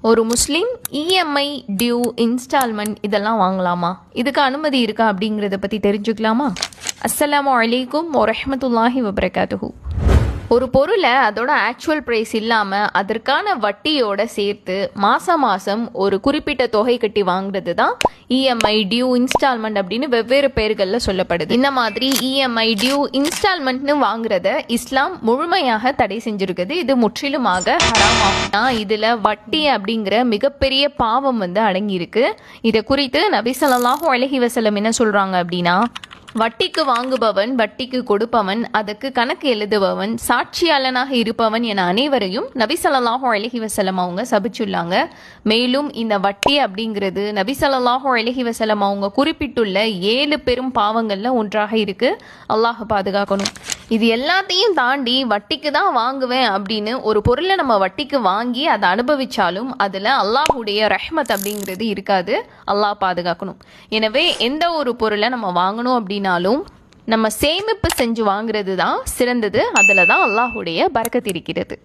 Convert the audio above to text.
ஒரு முஸ்லீம் EMI, due, instalment இதெல்லாம் வாங்கலாமா? இதுக்கு அனுமதி இருக்கா அப்படிங்கிறத பற்றி தெரிஞ்சுக்கலாமா? அஸ்ஸலாமு அலைக்கும் வரஹ்மத்துல்லாஹி வபரகாத்துஹு. ஒரு பொருளை அதோட ஆக்சுவல் ப்ரைஸ் இல்லாமல் அதற்கான வட்டியோட சேர்த்து மாதம் ஒரு குறிப்பிட்ட தொகை கட்டி வாங்குறது தான் இஎம்ஐ, டியூ, இன்ஸ்டால்மெண்ட் அப்படின்னு வெவ்வேறு பெயர்களில் சொல்லப்படுது. இந்த மாதிரி இஎம்ஐ, டியூ, இன்ஸ்டால்மெண்ட்னு வாங்குறத இஸ்லாம் முழுமையாக தடை செஞ்சிருக்குது. இது முற்றிலுமாக ஹராமாகும். இதில் வட்டி அப்படிங்கிற மிகப்பெரிய பாவம் அடங்கியிருக்கு. இதை குறித்து நபி ஸல்லல்லாஹு அலைஹி வஸல்லம் என்ன சொல்கிறாங்க அப்படின்னா, வட்டிக்கு வாங்குபவன், வட்டிக்கு கொடுப்பவன், அதுக்கு கணக்கு எழுதுபவன், சாட்சியாளனாக இருப்பவன் என அனைவரையும் நபி ஸல்லல்லாஹு அலைஹி வஸல்லம் அவங்க சபிச்சுள்ளாங்க. மேலும் இந்த வட்டி அப்படிங்கிறது நபி ஸல்லல்லாஹு அலைஹி வஸல்லம் அவங்க குறிப்பிட்டுள்ள 7 பெரும் பாவங்கள்ல ஒன்றாக இருக்கு. அல்லாஹ் பாதுகாக்கணும். இது எல்லாத்தையும் தாண்டி வட்டிக்கு தான் வாங்குவேன் அப்படின்னு ஒரு பொருளை நம்ம வட்டிக்கு வாங்கி அதை அனுபவிச்சாலும் அதில் அல்லாஹுடைய ரஹ்மத் அப்படிங்கிறது இருக்காது. அல்லாஹ் பாதுகாக்கணும். எனவே எந்த ஒரு பொருளை நம்ம வாங்கணும் அப்படின்னாலும் நம்ம சேமிப்பு செஞ்சு வாங்குறது தான் சிறந்தது. அதில் தான் அல்லாஹுடைய பரக்கத் இருக்கிறது.